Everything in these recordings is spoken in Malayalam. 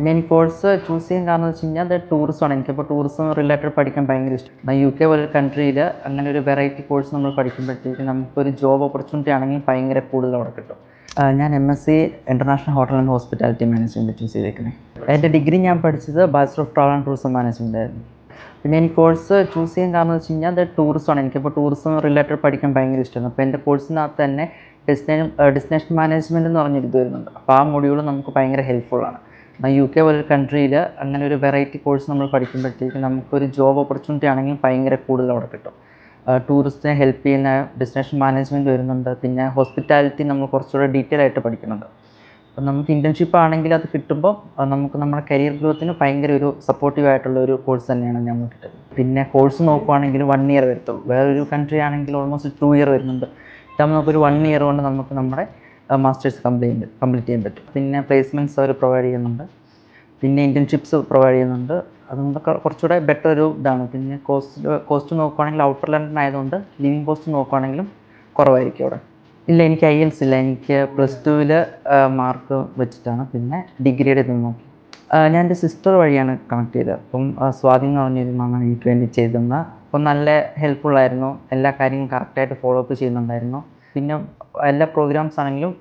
പിന്നെ എനിക്ക് കോഴ്സ് ചൂസ് ചെയ്യാൻ കാരണം എന്ന് വെച്ച് കഴിഞ്ഞാൽ അത് ടൂറിസമാണ്. എനിക്കിപ്പോൾ ടൂറിസം റിലേറ്റഡ് പഠിക്കാൻ ഭയങ്കര ഇഷ്ടം. UK പോലൊരു കൺട്രിയിൽ അങ്ങനെ ഒരു വെറൈറ്റി കോഴ്സ് നമ്മൾ പഠിക്കുമ്പോഴത്തേക്ക് നമുക്കൊരു ജോബ് ഓപ്പർച്യൂണിറ്റി ആണെങ്കിൽ ഭയങ്കര കൂടുതൽ അവിടെ കിട്ടും. ഞാൻ MSc international hotel and hospitality management choose ചെയ്തേക്കുന്നത്. എൻ്റെ ഡിഗ്രി ഞാൻ പഠിച്ചത് bachelor of travel and tourism management ആയിരുന്നു. പിന്നെ എനിക്ക് കോഴ്സ് ചൂസ് ചെയ്യാൻ കാരണം എന്ന് വെച്ച് കഴിഞ്ഞാൽ അത് ടൂറിസമാണ്. എനിക്കിപ്പോൾ ടൂറിസം റിലേറ്റഡ് പഠിക്കാൻ ഭയങ്കര ഇഷ്ടമാണ്. അപ്പോൾ എൻ്റെ കോഴ്സിനകത്ത് തന്നെ ഡെസ്റ്റിനേഷൻ മാനേജ്മെൻറ്റ് എന്ന് പറഞ്ഞൊരു ഇത് വരുന്നുണ്ട്. അപ്പോൾ ആ മൊഡ്യൂൾ നമുക്ക് ഭയങ്കര ഹെൽപ്ഫുള്ളാണ്. UK പോലൊരു കൺട്രിയിൽ അങ്ങനെ ഒരു വെറൈറ്റി കോഴ്സ് നമ്മൾ പഠിക്കുമ്പോഴത്തേക്ക് നമുക്കൊരു ജോബ് ഓപ്പർച്യൂണിറ്റി ആണെങ്കിൽ ഭയങ്കര കൂടുതൽ അവിടെ കിട്ടും. ടൂറിസ്റ്റിനെ ഹെൽപ്പ് ചെയ്യുന്ന ഡെസ്റ്റിനേഷൻ മാനേജ്മെൻറ്റ് വരുന്നുണ്ട്. പിന്നെ ഹോസ്പിറ്റാലിറ്റി നമ്മൾ കുറച്ചുകൂടെ ഡീറ്റെയിൽ ആയിട്ട് പഠിക്കുന്നുണ്ട്. അപ്പം നമുക്ക് ഇൻറ്റേൺഷിപ്പ് ആണെങ്കിൽ അത് കിട്ടുമ്പോൾ നമുക്ക് നമ്മുടെ കരിയർ ഗ്രോത്തിന് ഭയങ്കര ഒരു സപ്പോർട്ടീവ് ആയിട്ടുള്ള ഒരു കോഴ്സ് തന്നെയാണ് ഞങ്ങൾക്ക് കിട്ടുന്നത്. പിന്നെ കോഴ്സ് നോക്കുവാണെങ്കിൽ 1 ഇയർ വരത്തുള്ളൂ. വേറൊരു കൺട്രി ആണെങ്കിൽ ഓൾമോസ്റ്റ് 2 ഇയർ വരുന്നുണ്ട്. ഇതാകുമ്പോൾ നമുക്കൊരു 1 ഇയർ കൊണ്ട് നമുക്ക് നമ്മുടെ മാസ്റ്റേഴ്സ് കംപ്ലീറ്റ് ചെയ്യാൻ പറ്റും. പിന്നെ പ്ലേസ്മെൻറ്റ്സ് അവർ പ്രൊവൈഡ് ചെയ്യുന്നുണ്ട്. പിന്നെ ഇൻറ്റേൺഷിപ്സ് പ്രൊവൈഡ് ചെയ്യുന്നുണ്ട്. അതുകൊണ്ട് കുറച്ചുകൂടെ ബെറ്റർ ഒരു ഇതാണ്. പിന്നെ കോസ്റ്റ് നോക്കുവാണെങ്കിൽ ഔട്ടർ ലണ്ടൻ ആയതുകൊണ്ട് ലിവിങ് കോസ്റ്റ് നോക്കുവാണെങ്കിലും കുറവായിരിക്കും അവിടെ. ഇല്ല, എനിക്ക് IELTS ഇല്ല. എനിക്ക് +2 മാർക്ക് വെച്ചിട്ടാണ്. പിന്നെ ഡിഗ്രിയുടെ ഇത് നോക്കി. ഞാൻ എൻ്റെ സിസ്റ്റർ വഴിയാണ് കണക്ട് ചെയ്തത്. അപ്പം സ്വാതി എന്ന് പറഞ്ഞൊരു മാമാണ് എനിക്ക് വേണ്ടി ചെയ്തിരുന്നത്. അപ്പം നല്ല ഹെൽപ്ഫുള്ളായിരുന്നു. എല്ലാ കാര്യങ്ങളും കറക്റ്റായിട്ട് ഫോളോ അപ്പ് ചെയ്യുന്നുണ്ടായിരുന്നു. പിന്നെ എല്ലാ പ്രോഗ്രാംസ് ആണെങ്കിലും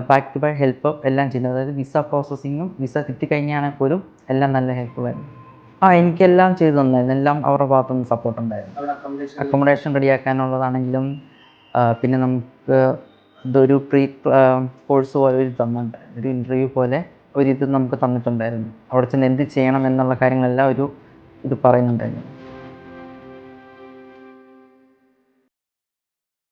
ബാക്ക് ടു ബാക്ക് ഹെൽപ്പ് എല്ലാം ചെയ്യുന്നത്. അതായത് വിസ പ്രോസസ്സിങ്ങും വിസ കിട്ടിക്കഴിഞ്ഞാണെങ്കിൽ പോലും എല്ലാം നല്ല ഹെൽപ്ഫുള്ളായിരുന്നു. എനിക്കെല്ലാം ചെയ്തു തന്നായിരുന്നു. എല്ലാം അവരുടെ ഭാഗത്തുനിന്ന് സപ്പോർട്ട് ഉണ്ടായിരുന്നു. അക്കോമഡേഷൻ റെഡിയാക്കാനുള്ളതാണെങ്കിലും പിന്നെ നമുക്ക് ഇതൊരു കോഴ്സ് പോലെ ഒരു തന്നിട്ടുണ്ട്. ഒരു ഇൻ്റർവ്യൂ പോലെ ഒരിത് നമുക്ക് തന്നിട്ടുണ്ടായിരുന്നു. അവിടെ ചെന്ന് എന്ത് ചെയ്യണം എന്നുള്ള കാര്യങ്ങളെല്ലാം ഇത് പറയുന്നുണ്ടായിരുന്നു.